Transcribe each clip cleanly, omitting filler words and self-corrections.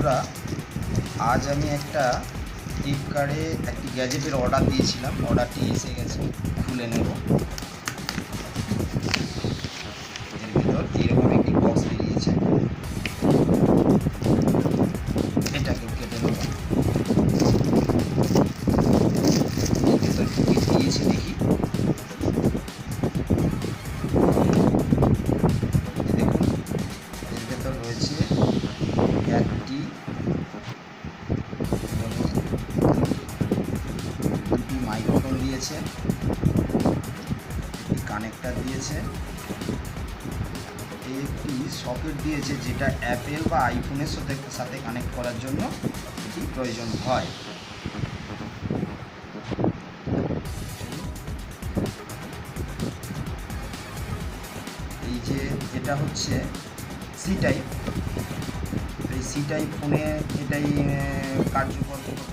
বন্ধুরা, আজ আমি একটা ফ্লিপকার্টে একটি গ্যাজেটের অর্ডার দিয়েছিলাম। অর্ডারটি এসে গেছে, খুলে নেব। এর ভিতর এইরকম একটি বক্স বেরিয়েছে, এটাকেও কেটে নেব। এর ভিতর কী দিয়েছে দেখি। দেখুন, এর ভেতর রয়েছে একটি দুটি মাইক্রোফোন দিয়েছে, একটি কানেক্টার দিয়েছে, একটি সকেট দিয়েছে যেটা অ্যাপেল বা আইফোনের সাথে কানেক্ট করার জন্য এটি প্রয়োজন হয়। এই যে এটা হচ্ছে সি টাইপ, এই সি টাইপ ফোনে এটাই কার্যকর হবে।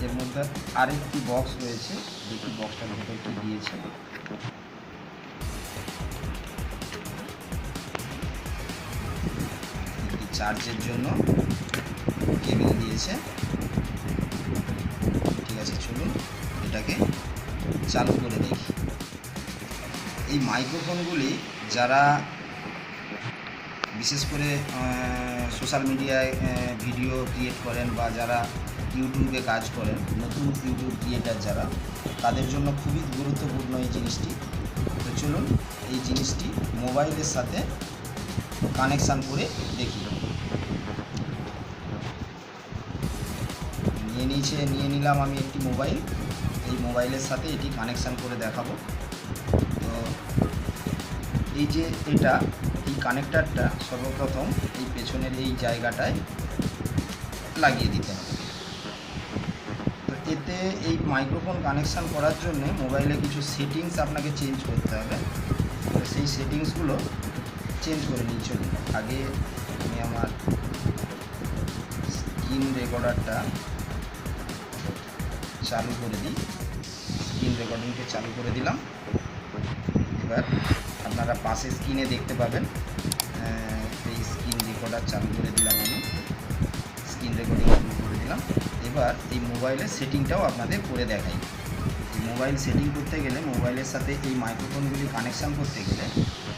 এর মধ্যে আরেকটি বক্স রয়েছে, দেখি বক্সটার ভেতর কি দিয়েছে। একটি চার্জের জন্য কেবল দিয়েছে। ঠিক আছে, চলুন এটাকে চালু করে দেখি। এই মাইক্রোফোনগুলি যারা বিশেষ করে সোশ্যাল মিডিয়ায় ভিডিও ক্রিয়েট করেন বা যারা ইউটিউবে কাজ করেন, নতুন ইউটিউব ক্রিয়েটার যারা, তাদের জন্য খুবই গুরুত্বপূর্ণ এই জিনিসটি। তো চলুন এই জিনিসটি মোবাইলের সাথে কানেকশান করে দেখি। নিয়ে নিলাম আমি একটি মোবাইল। এই মোবাইলের সাথে এটি কানেকশান করে দেখাবো। তো এই যে এটা, এই কানেক্টারটা সর্বপ্রথম এই পেছনের এই জায়গাটায় লাগিয়ে দিতে হবে। তো এতে এই মাইক্রোফোন কানেকশান করার জন্য মোবাইলে কিছু সেটিংস আপনাকে চেঞ্জ করতে হবে। তো সেই সেটিংসগুলো চেঞ্জ করে নিই। চলুন আগে আমি আমার স্ক্রিন রেকর্ডারটা চালু করে দিই। স্ক্রিন রেকর্ডিংকে চালু করে দিলাম। এবার আপনারা পাশে স্ক্রিনে দেখতে পাবেন, এই স্ক্রিন রেকর্ডার চালু করে দিলাম, আমি স্ক্রিন রেকর্ডিং শুরু করে দিলাম। এবার এই মোবাইলের সেটিংটাও আপনাদের করে দেখাই। এই মোবাইল সেটিং করতে গেলে, মোবাইলের সাথে এই মাইক্রোফোনগুলি কানেকশান করতে গেলে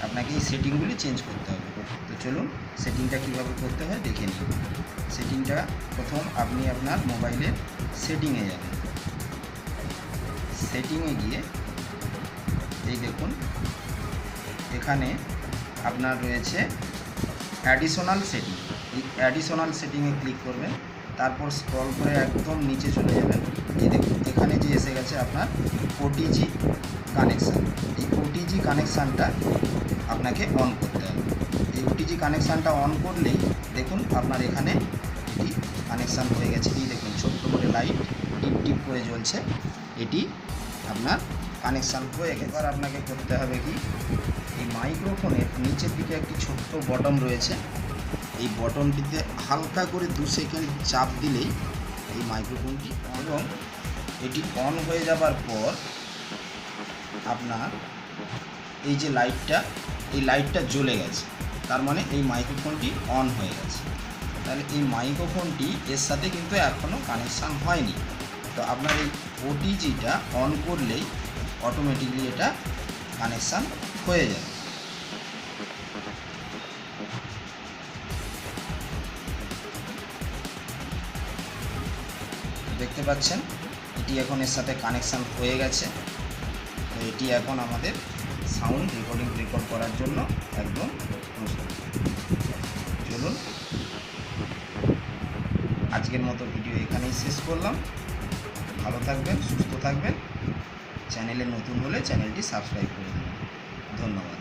আপনাকে এই সেটিংগুলি চেঞ্জ করতে হবে। তো চলুন সেটিংটা কীভাবে করতে হয় দেখে নিন। সেটিংটা প্রথম আপনি আপনার মোবাইলের সেটিংয়ে যাবেন। সেটিংয়ে গিয়ে এই দেখুন, এখানে আপনার রয়েছে অ্যাডিশনাল সেটিং। এই অ্যাডিশনাল সেটিংয়ে ক্লিক করবেন, তারপর স্ক্রল করে একদম নিচে চলে যাবেন। এই দেখুন এখানে যে এসে গেছে আপনার ওটিজি কানেকশান। এই ওটিজি কানেকশানটা আপনাকে অন করতে হবে। এই ওটিজি কানেকশানটা অন করলেই দেখুন আপনার এখানে এটি কানেকশান হয়ে গেছে। এই দেখুন ছোট্ট করে লাইট টিপ টিপ করে জ্বলছে, এটি আপনার কানেকশান হয়ে গেছে। এবার আপনাকে করতে হবে কি, এই মাইক্রোফোনের নিচের দিকে একটি ছোট্ট বটন রয়েছে, এই বটনটিতে হালকা করে 2 সেকেন্ড চাপ দিলেই এই মাইক্রোফোনটি, এবং এটি অন হয়ে যাবার পর আপনার এই যে লাইটটা, এই লাইটটা জ্বলে গেছে, তার মানে এই মাইক্রোফোনটি অন হয়ে গেছে। তাহলে এই মাইক্রোফোনটি এর সাথে কিন্তু এখনও কানেকশান হয়নি। তো আপনার এই ওটিজিটা অন করলেই অটোমেটিকলি এটা কানেকশান হয়ে যাবে। দেখতে পাচ্ছেন এটি এখন এর সাথে কানেকশান হয়ে গেছে। তো এটি এখন আমাদের সাউন্ড রেকর্ড করার জন্য একদম প্রস্তুত। চলুন আজকের মতো ভিডিও এখানেই শেষ করলাম। ভালো থাকবেন, সুস্থ থাকবেন। চ্যানেলে নতুন হলে চ্যানেলটি সাবস্ক্রাইব করে দেবেন। ধন্যবাদ।